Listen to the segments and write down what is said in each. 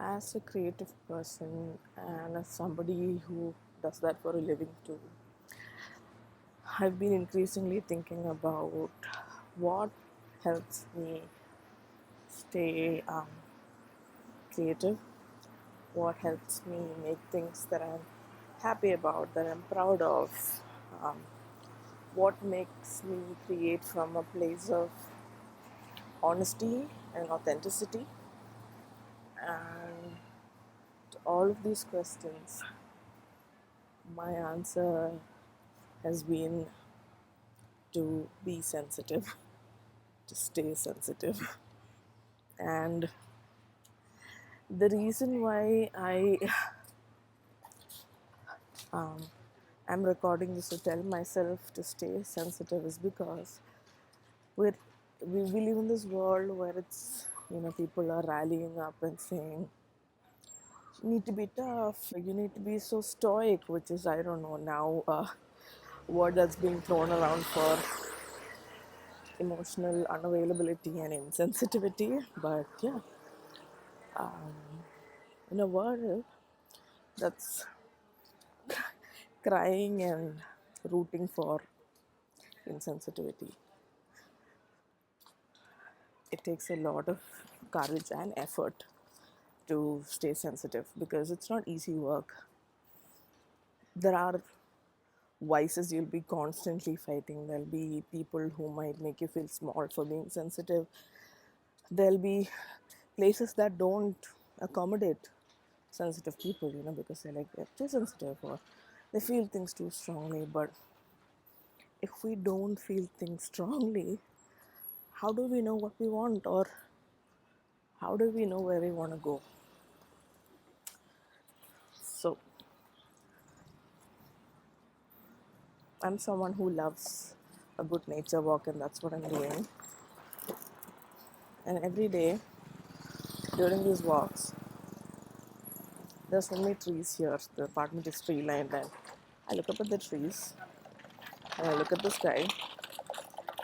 As a creative person and as somebody who does that for a living too, I've been increasingly thinking about what helps me stay creative, what helps me make things that I'm happy about, that I'm proud of, um, what makes me create from a place of honesty and authenticity. And to all of these questions, my answer has been to be sensitive, to stay sensitive. And the reason why um, I'm recording this to tell myself to stay sensitive is because we're, we live in this world where people are rallying up and saying, you need to be tough, you need to be so stoic, which is, I don't know, now a word that's being thrown around for emotional unavailability and insensitivity. But yeah, in a world that's crying and rooting for insensitivity, it takes a lot of courage and effort to stay sensitive because it's not easy work. There are vices you'll be constantly fighting. There'll be people who might make you feel small for being sensitive. There'll be places that don't accommodate sensitive people, because they're too sensitive or they feel things too strongly. But if we don't feel things strongly, how do we know what we want, or how do we know where we want to go? So, I'm someone who loves a good nature walk, and that's what I'm doing. And every day during these walks, there's so many trees here. The apartment is tree lined, and I look up at the trees and I look at the sky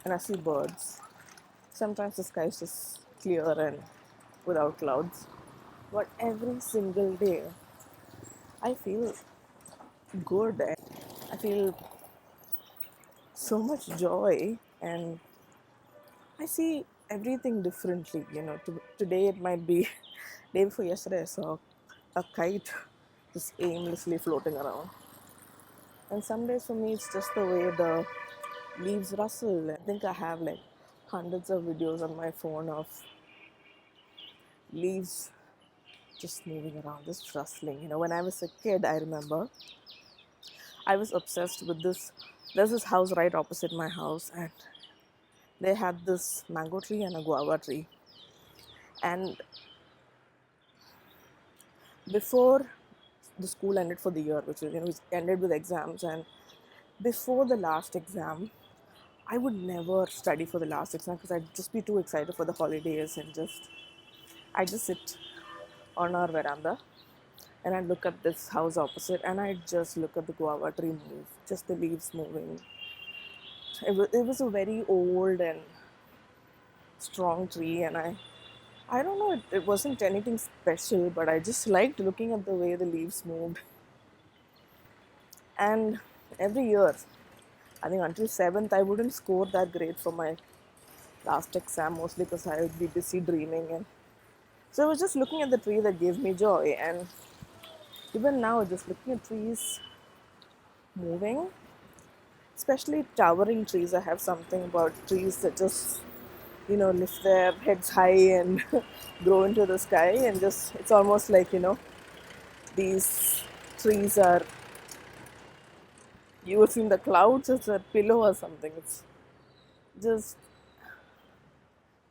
and I see birds. Sometimes the sky is just clear and without clouds. But every single day, I feel good and I feel so much joy, and I see everything differently. Today it might be day before yesterday I saw a kite just aimlessly floating around. And some days for me it's just the way the leaves rustle. I think I have like hundreds of videos on my phone of leaves just moving around, just rustling. When I was a kid, I remember I was obsessed with this. There's this house right opposite my house, and they had this mango tree and a guava tree. And before the school ended for the year, which ended with exams, and before the last exam, I would never study for the last exam because I'd just be too excited for the holidays, and I just sit on our veranda and I look at this house opposite and I just look at the guava tree move, just the leaves moving. It was a very old and strong tree, and I don't know, it wasn't anything special, but I just liked looking at the way the leaves moved. And every year, I think until 7th, I wouldn't score that great for my last exam, mostly because I would be busy dreaming. And so I was just looking at the tree that gave me joy. And even now, just looking at trees moving, especially towering trees, I have something about trees that just, lift their heads high and grow into the sky. And just, it's almost like, these trees are, you have seen the clouds as a pillow or something. It's just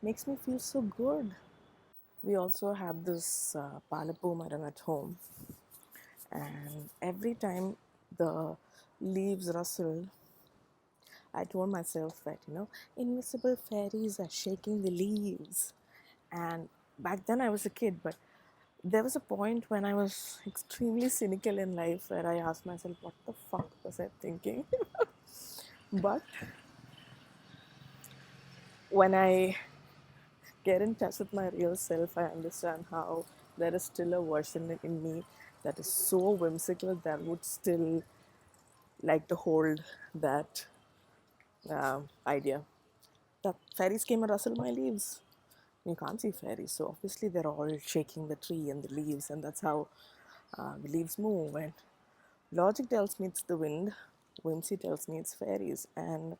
makes me feel so good. We also have this Palapu Maram at home, and every time the leaves rustle, I told myself that, invisible fairies are shaking the leaves. And back then I was a kid, but there was a point when I was extremely cynical in life where I asked myself, what the fuck was I thinking? But when I get in touch with my real self, I understand how there is still a version in me that is so whimsical that would still like to hold that idea. The fairies came and rustled my leaves. You can't see fairies, so obviously they're all shaking the tree and the leaves, and that's how the leaves move. And logic tells me it's the wind, whimsy tells me it's fairies. And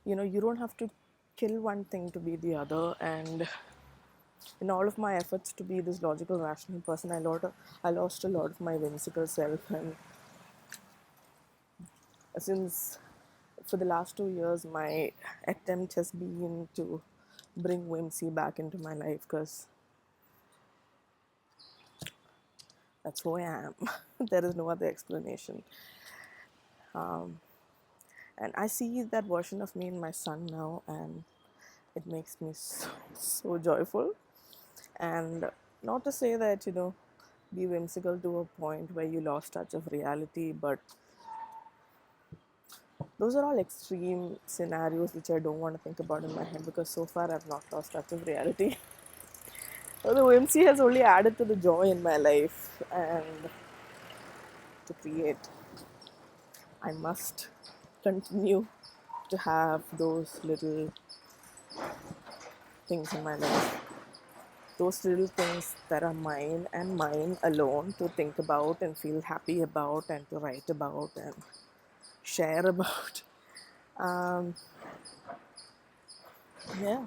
you don't have to kill one thing to be the other. And in all of my efforts to be this logical, rational person, I lost a lot of my whimsical self. And since for the last 2 years, my attempt has been to bring whimsy back into my life because that's who I am. There is no other explanation. And I see that version of me in my son now, and it makes me so joyful. And not to say that, be whimsical to a point where you lost touch of reality, but those are all extreme scenarios which I don't want to think about in my head because so far I've not lost touch of reality. Although whimsy has only added to the joy in my life, and to create, I must continue to have those little things in my life. Those little things that are mine and mine alone to think about and feel happy about and to write about and share about. Um, yeah,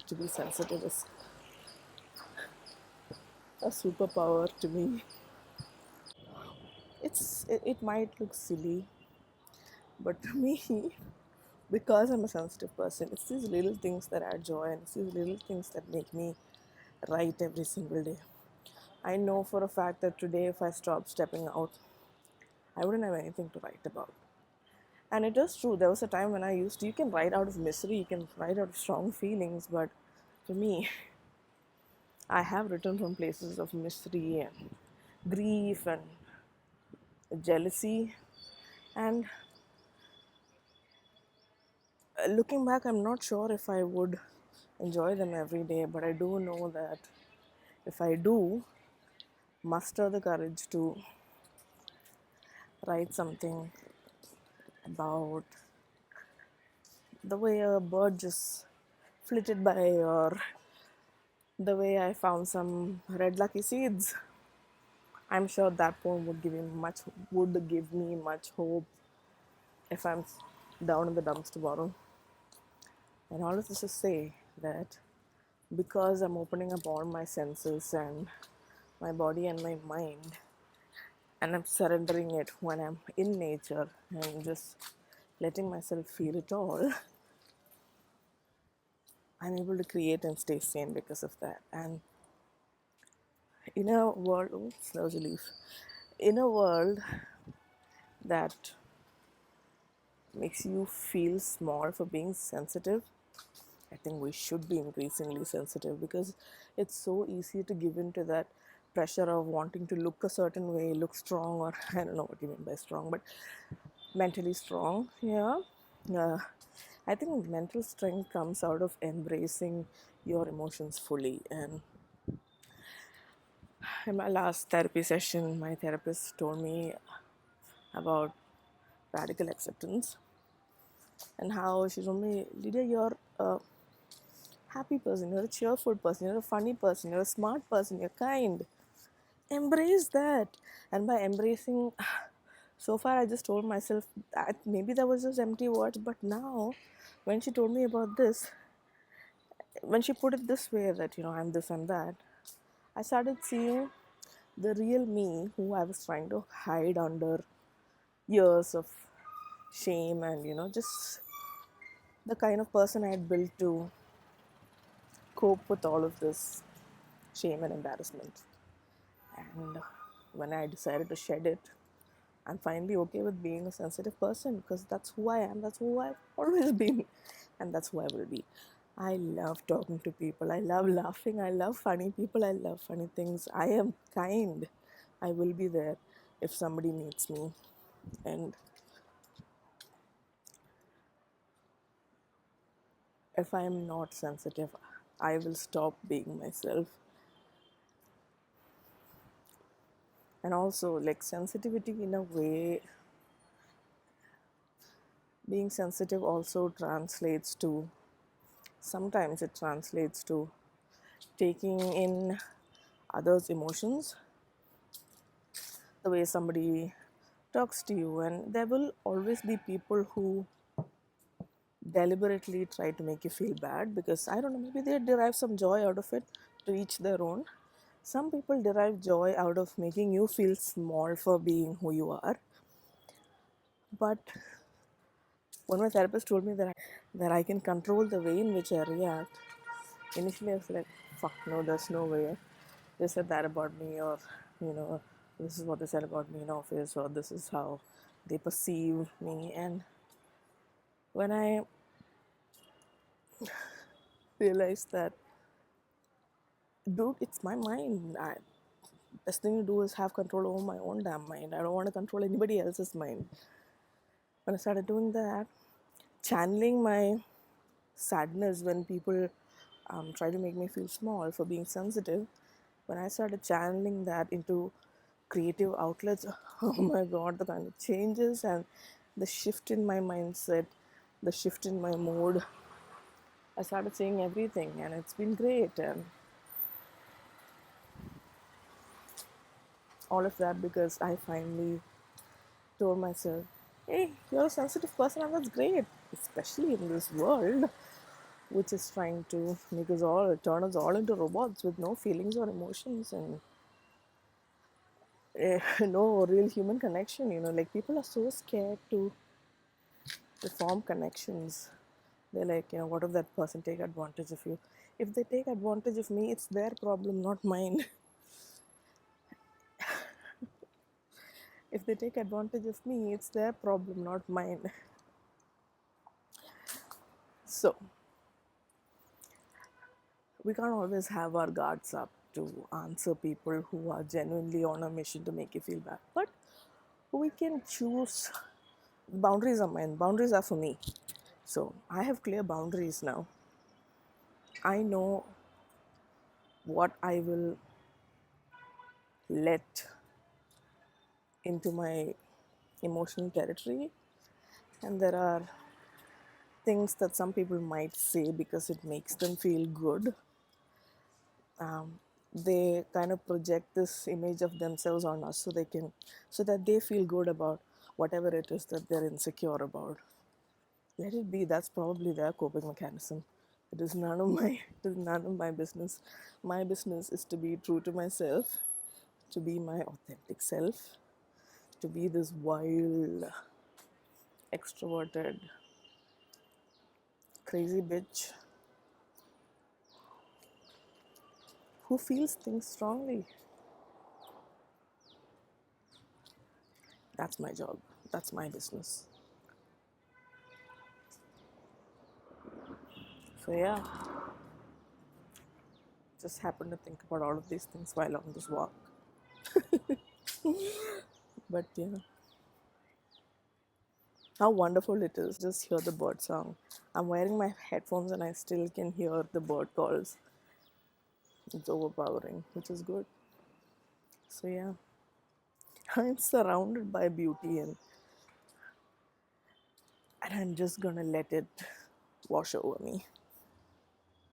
to be sensitive is a superpower to me. It might look silly, but to me, because I'm a sensitive person, it's these little things that add joy, and it's these little things that make me write every single day. I know for a fact that today, if I stopped stepping out, I wouldn't have anything to write about. And it is true, there was a time when you can write out of misery, you can write out of strong feelings, but for me, I have written from places of misery and grief and jealousy. And looking back, I'm not sure if I would enjoy them every day, but I do know that if I do muster the courage to write something about the way a bird just flitted by, or the way I found some red lucky seeds, I'm sure that poem would give me much hope if I'm down in the dumps tomorrow. And all of this to say that because I'm opening up all my senses and my body and my mind, and I'm surrendering it when I'm in nature and just letting myself feel it all, I'm able to create and stay sane because of that. And in a world, oops, that was a leaf. In a world that makes you feel small for being sensitive, I think we should be increasingly sensitive because it's so easy to give in to that pressure of wanting to look a certain way, look strong, or I don't know what you mean by strong, but mentally strong. Yeah. I think mental strength comes out of embracing your emotions fully. And in my last therapy session, my therapist told me about radical acceptance and how she told me, Lydia, you're a happy person, you're a cheerful person, you're a funny person, you're a smart person, you're kind. Embrace that. And by embracing, so far I just told myself that maybe that was just empty words, but now when she told me about this, when she put it this way that, I'm this and that, I started seeing the real me who I was trying to hide under years of shame and, just the kind of person I had built to cope with all of this shame and embarrassment. And when I decided to shed it, I'm finally okay with being a sensitive person because that's who I am, that's who I've always been, and that's who I will be. I love talking to people, I love laughing, I love funny people, I love funny things. I am kind. I will be there if somebody needs me. And if I'm not sensitive, I will stop being myself. And also, like, sensitivity in a way, being sensitive also translates to, sometimes it translates to taking in others' emotions, the way somebody talks to you. And there will always be people who deliberately try to make you feel bad, because I don't know, maybe they derive some joy out of it, to each their own. Some people derive joy out of making you feel small for being who you are. But when my therapist told me that I can control the way in which I react, initially I was like, fuck no, there's no way. They said that about me, or, you know, this is what they said about me in office, or this is how they perceive me. And when I realized that, dude, it's my mind. Best thing to do is have control over my own damn mind. I don't want to control anybody else's mind. When I started doing that, channeling my sadness when people try to make me feel small for being sensitive, when I started channeling that into creative outlets, oh my god, the kind of changes and the shift in my mindset, the shift in my mood, I started seeing everything, and it's been great. And all of that because I finally told myself, hey, you're a sensitive person, and that's great, especially in this world which is trying to make us all, turn us all into robots with no feelings or emotions, and no real human connection. You know, like, people are so scared to form connections. They're like, you know, what if that person take advantage of you? If they take advantage of me, it's their problem, not mine. If they take advantage of me, it's their problem, not mine. So we can't always have our guards up to answer people who are genuinely on a mission to make you feel bad. But we can choose. Boundaries are mine. Boundaries are for me. So I have clear boundaries now. I know what I will let into my emotional territory, and there are things that some people might say because it makes them feel good. They kind of project this image of themselves on us, so that they feel good about whatever it is that they're insecure about. Let it be. That's probably their coping mechanism. It is none of my it is none of my business. My business is to be true to myself, to be my authentic self, to be this wild, extroverted, crazy bitch who feels things strongly. That's my job. That's my business. So yeah, just happened to think about all of these things while on this walk. But yeah, how wonderful it is. Just hear the bird song. I'm wearing my headphones and I still can hear the bird calls. It's overpowering, which is good. So yeah, I'm surrounded by beauty, and I'm just gonna let it wash over me.